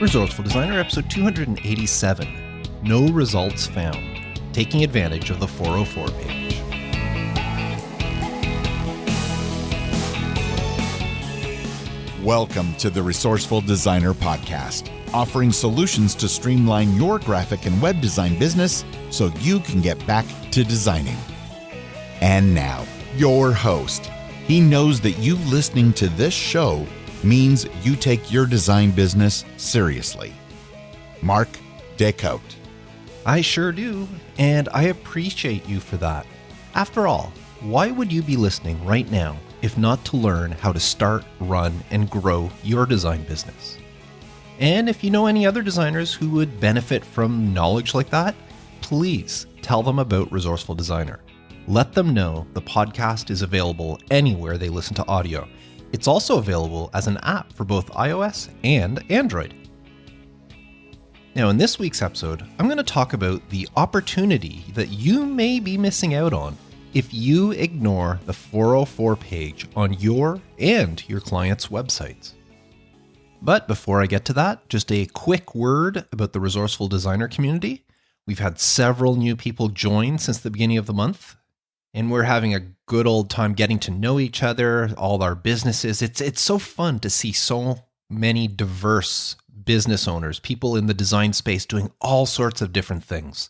Resourceful Designer, episode 287, No Results Found, Taking Advantage of the 404 page. Welcome to the Resourceful Designer Podcast, offering solutions to streamline your graphic and web design business so you can get back to designing. And now, your host. He knows that you listening to this show means you take your design business seriously. Mark Decote. I sure do, and I appreciate you for that. After all, why would you be listening right now if not to learn how to start, run, and grow your design business? And if you know any other designers who would benefit from knowledge like that, please tell them about Resourceful Designer. Let them know the podcast is available anywhere they listen to audio. It's also available as an app for both iOS and Android. Now, in this week's episode, I'm going to talk about the opportunity that you may be missing out on if you ignore the 404 page on your and your clients' websites. But before I get to that, just a quick word about the Resourceful Designer community. We've had several new people join since the beginning of the month, and we're having a good old time getting to know each other, all our businesses. It's so fun to see so many diverse business owners, people in the design space doing all sorts of different things,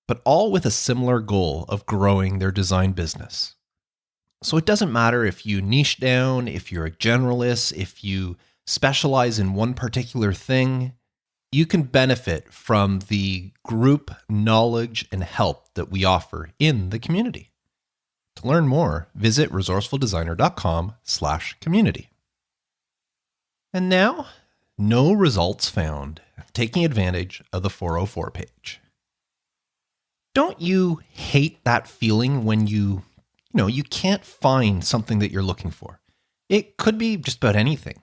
but all with a similar goal of growing their design business. So it doesn't matter if you niche down, if you're a generalist, if you specialize in one particular thing, you can benefit from the group knowledge and help that we offer in the community. To learn more, visit resourcefuldesigner.com/community. And now, no results found, taking advantage of the 404 page. Don't you hate that feeling when you can't find something that you're looking for? It could be just about anything.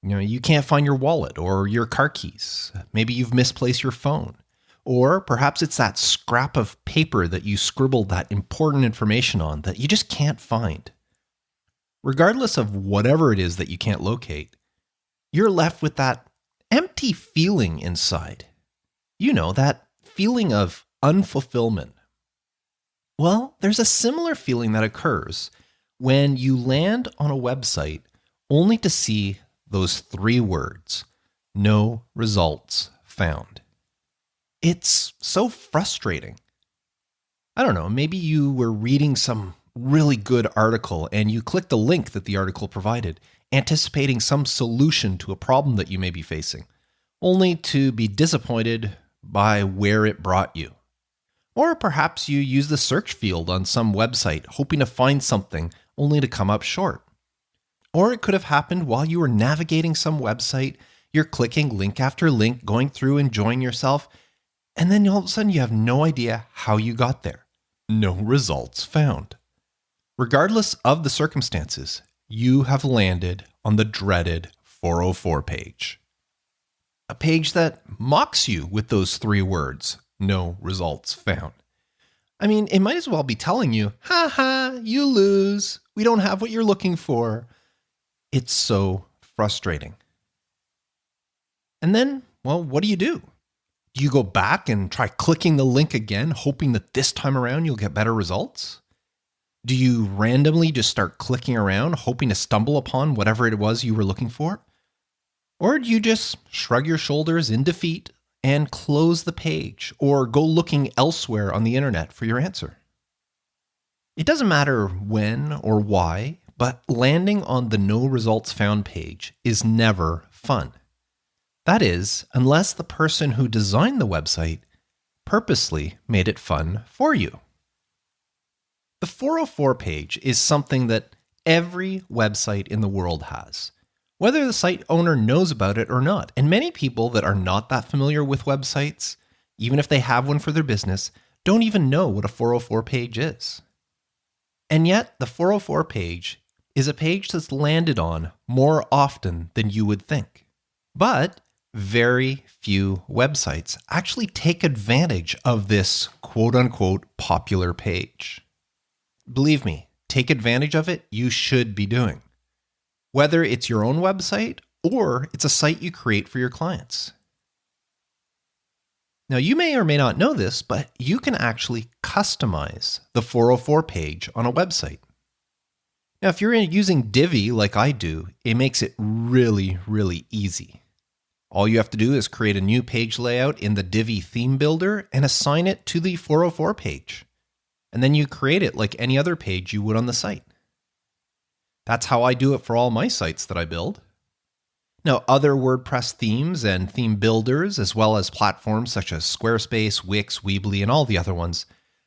You can't find your wallet or your car keys. Maybe you've misplaced your phone. Or perhaps it's that scrap of paper that you scribbled that important information on that you just can't find. Regardless of whatever it is that you can't locate, you're left with that empty feeling inside. That feeling of unfulfillment. Well, there's a similar feeling that occurs when you land on a website only to see those 3 words, no results found. It's so frustrating. I don't know, maybe you were reading some really good article and you clicked a link that the article provided, anticipating some solution to a problem that you may be facing, only to be disappointed by where it brought you. Or perhaps you use the search field on some website, hoping to find something only to come up short. Or it could have happened while you were navigating some website, you're clicking link after link, going through, enjoying yourself, and then all of a sudden you have no idea how you got there. No results found. Regardless of the circumstances, you have landed on the dreaded 404 page. A page that mocks you with those 3 words, no results found. I mean, it might as well be telling you, you lose. We don't have what you're looking for. It's so frustrating. And then, what do you do? Do you go back and try clicking the link again, hoping that this time around you'll get better results? Do you randomly just start clicking around, hoping to stumble upon whatever it was you were looking for? Or do you just shrug your shoulders in defeat and close the page, or go looking elsewhere on the internet for your answer? It doesn't matter when or why, but landing on the no results found page is never fun. That is, unless the person who designed the website purposely made it fun for you. The 404 page is something that every website in the world has, whether the site owner knows about it or not. And many people that are not that familiar with websites, even if they have one for their business, don't even know what a 404 page is. And yet, the 404 page is a page that's landed on more often than you would think. But very few websites actually take advantage of this quote-unquote popular page. Believe me, take advantage of it, you should be doing. Whether it's your own website or it's a site you create for your clients. Now, you may or may not know this, but you can actually customize the 404 page on a website. Now, if you're using Divi like I do, it makes it really, really easy. All you have to do is create a new page layout in the Divi theme builder and assign it to the 404 page. And then you create it like any other page you would on the site. That's how I do it for all my sites that I build. Now, other WordPress themes and theme builders, as well as platforms such as Squarespace, Wix, Weebly, and all the other ones,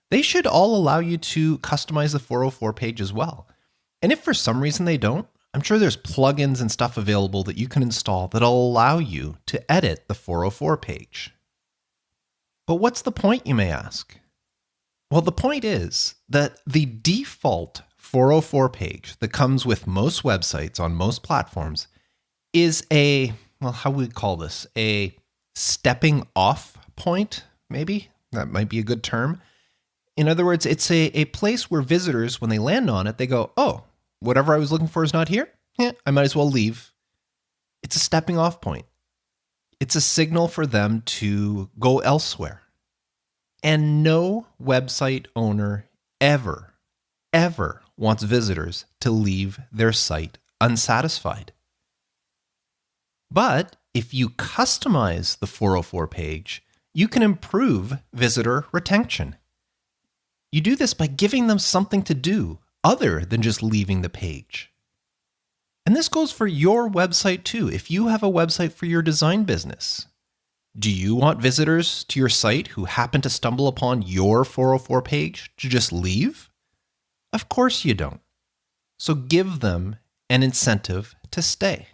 they should all allow you to customize the 404 page as well. And if for some reason they don't, I'm sure there's plugins and stuff available that you can install that'll allow you to edit the 404 page. But what's the point, you may ask? Well, the point is that the default 404 page that comes with most websites on most platforms is how would we call this? A stepping off point, maybe? That might be a good term. In other words, it's a place where visitors, when they land on it, they go, oh, whatever I was looking for is not here? I might as well leave. It's a stepping off point. It's a signal for them to go elsewhere. And no website owner ever wants visitors to leave their site unsatisfied. But if you customize the 404 page, you can improve visitor retention. You do this by giving them something to do other than just leaving the page. And this goes for your website too. If you have a website for your design business, do you want visitors to your site who happen to stumble upon your 404 page to just leave? Of course you don't. So give them an incentive to stay.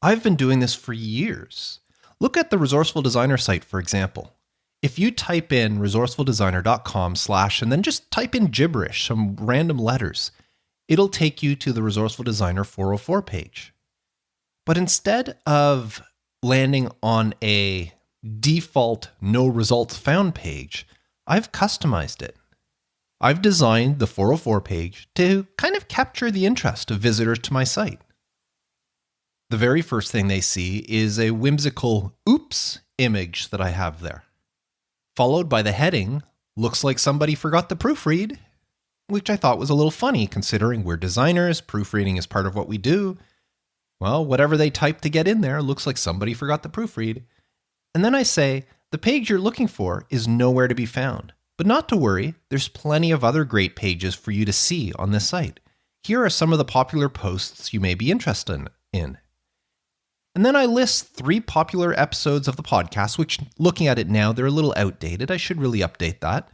I've been doing this for years. Look at the Resourceful Designer site, for example. If you type in resourcefuldesigner.com/ and then just type in gibberish, some random letters, it'll take you to the Resourceful Designer 404 page. But instead of landing on a default no results found page, I've customized it. I've designed the 404 page to kind of capture the interest of visitors to my site. The very first thing they see is a whimsical oops image that I have there, followed by the heading, looks like somebody forgot to proofread, which I thought was a little funny considering we're designers, proofreading is part of what we do. Well, whatever they typed to get in there looks like somebody forgot to proofread. And then I say, the page you're looking for is nowhere to be found. But not to worry, there's plenty of other great pages for you to see on this site. Here are some of the popular posts you may be interested in. And then I list 3 popular episodes of the podcast, which looking at it now, they're a little outdated. I should really update that.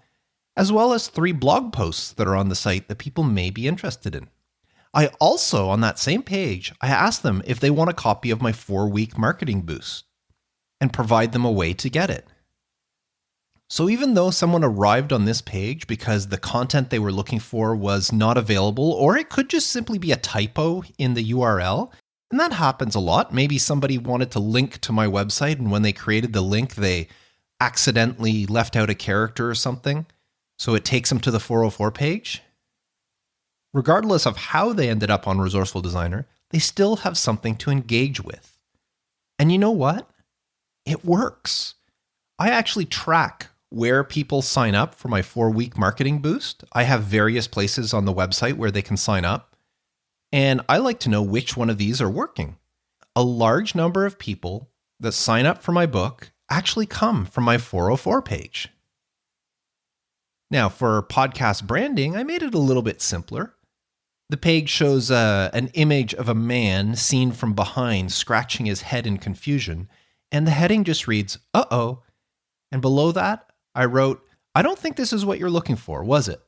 As well as 3 blog posts that are on the site that people may be interested in. I also, on that same page, I ask them if they want a copy of my 4-week marketing boost and provide them a way to get it. So even though someone arrived on this page because the content they were looking for was not available, or it could just simply be a typo in the URL, and that happens a lot. Maybe somebody wanted to link to my website, and when they created the link, they accidentally left out a character or something, so it takes them to the 404 page. Regardless of how they ended up on Resourceful Designer, they still have something to engage with. And you know what? It works. I actually track where people sign up for my 4-week marketing boost. I have various places on the website where they can sign up. And I like to know which one of these are working. A large number of people that sign up for my book actually come from my 404 page. Now, for podcast branding, I made it a little bit simpler. The page shows an image of a man seen from behind scratching his head in confusion, and the heading just reads, "Uh-oh." And below that, I wrote, "I don't think this is what you're looking for, was it?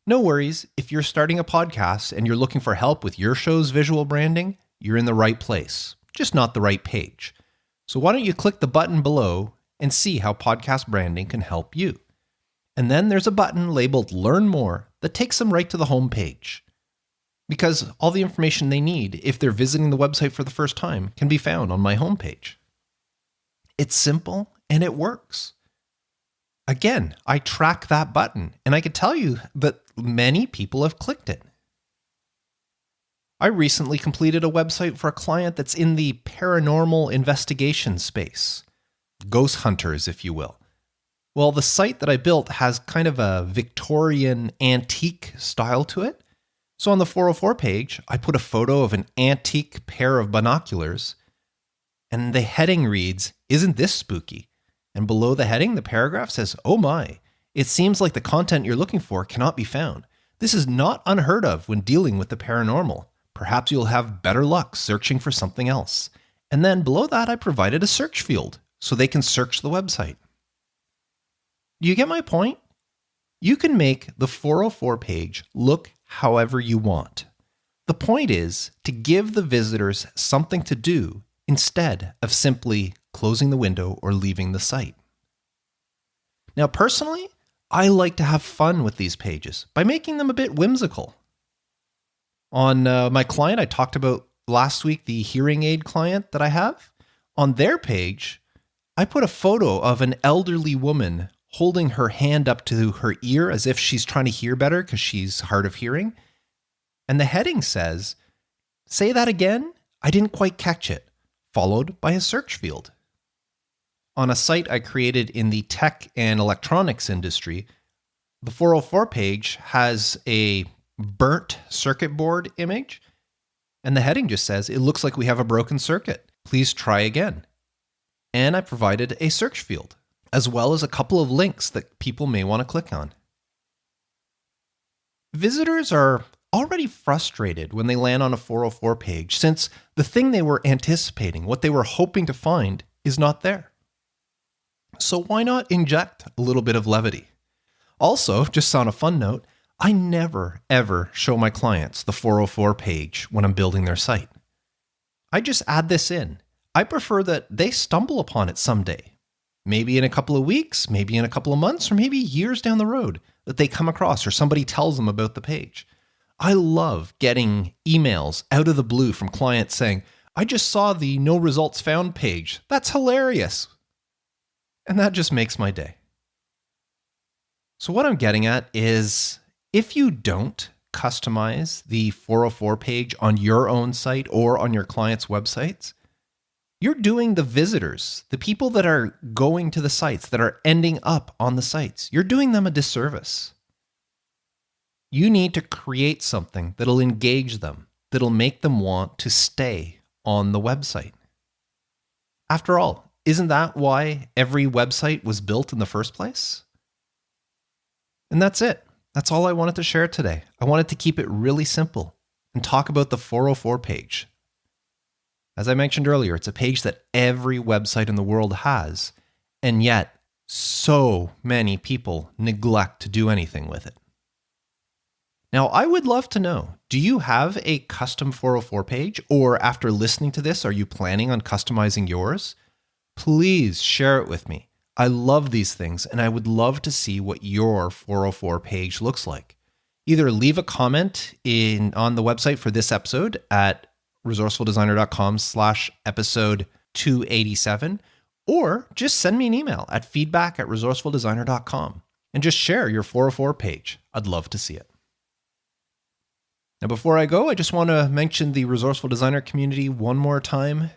No worries, if you're starting a podcast and you're looking for help with your show's visual branding, you're in the right place, just not the right page. So why don't you click the button below and see how podcast branding can help you?" And then there's a button labeled Learn More that takes them right to the home page. Because all the information they need, if they're visiting the website for the first time, can be found on my homepage. It's simple and it works. Again, I track that button, and I can tell you that many people have clicked it. I recently completed a website for a client that's in the paranormal investigation space. ghost hunters, if you will. Well, the site that I built has kind of a Victorian antique style to it. So on the 404 page, I put a photo of an antique pair of binoculars, and the heading reads, "Isn't this spooky?" And below the heading, the paragraph says, "Oh my, it seems like the content you're looking for cannot be found. This is not unheard of when dealing with the paranormal. Perhaps you'll have better luck searching for something else." And then below that, I provided a search field so they can search the website. Do you get my point? You can make the 404 page look however you want. The point is to give the visitors something to do instead of simply closing the window or leaving the site. Now, personally, I like to have fun with these pages by making them a bit whimsical. On my client, I talked about last week, the hearing aid client that I have. On their page, I put a photo of an elderly woman holding her hand up to her ear as if she's trying to hear better because she's hard of hearing. And the heading says, "Say that again? I didn't quite catch it," followed by a search field. On a site I created in the tech and electronics industry, the 404 page has a burnt circuit board image, and the heading just says, "It looks like we have a broken circuit. Please try again." And I provided a search field, as well as a couple of links that people may want to click on. Visitors are already frustrated when they land on a 404 page, since the thing they were anticipating, what they were hoping to find, is not there. So why not inject a little bit of levity? Also, just on a fun note, I never, ever show my clients the 404 page when I'm building their site. I just add this in. I prefer that they stumble upon it someday. Maybe in a couple of weeks, maybe in a couple of months, or maybe years down the road that they come across or somebody tells them about the page. I love getting emails out of the blue from clients saying, "I just saw the no results found page. That's hilarious." And that just makes my day. So what I'm getting at is, if you don't customize the 404 page on your own site or on your clients' websites, you're doing the visitors, the people that are going to the sites, that are ending up on the sites, you're doing them a disservice. You need to create something that'll engage them, that'll make them want to stay on the website. After all, isn't that why every website was built in the first place? And that's it. That's all I wanted to share today. I wanted to keep it really simple and talk about the 404 page. As I mentioned earlier, it's a page that every website in the world has, and yet so many people neglect to do anything with it. Now, I would love to know, do you have a custom 404 page, or after listening to this, are you planning on customizing yours? Please share it with me. I love these things, and I would love to see what your 404 page looks like. Either leave a comment on the website for this episode at resourcefuldesigner.com/episode 287, or just send me an email at feedback@resourcefuldesigner.com and just share your 404 page. I'd love to see it. Now, before I go, I just want to mention the Resourceful Designer community one more time.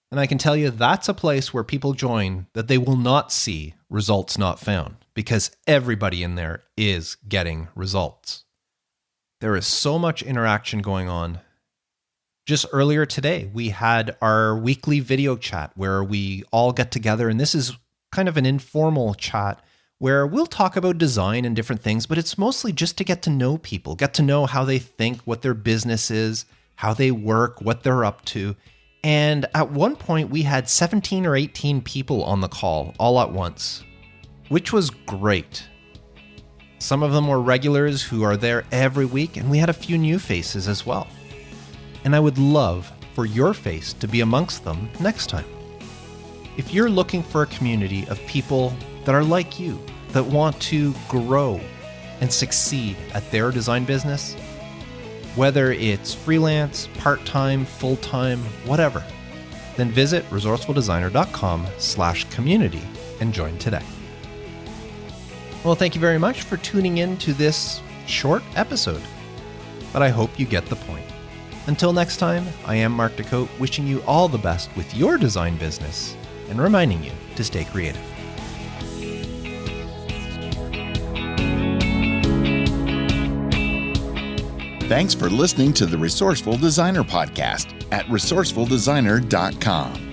And I can tell you that's a place where people join that they will not see results not found, because everybody in there is getting results. There is so much interaction going on. Just earlier today, we had our weekly video chat where we all get together, and this is kind of an informal chat where we'll talk about design and different things, but it's mostly just to get to know people, get to know how they think, what their business is, how they work, what they're up to. And at one point, we had 17 or 18 people on the call all at once, which was great. Some of them were regulars who are there every week, and we had a few new faces as well. And I would love for your face to be amongst them next time. If you're looking for a community of people that are like you, that want to grow and succeed at their design business, whether it's freelance, part-time, full-time, whatever, then visit resourcefuldesigner.com/community and join today. Well, thank you very much for tuning in to this short episode, but I hope you get the point. Until next time, I am Mark Decote, wishing you all the best with your design business, and reminding you to stay creative. Thanks for listening to the Resourceful Designer Podcast at resourcefuldesigner.com.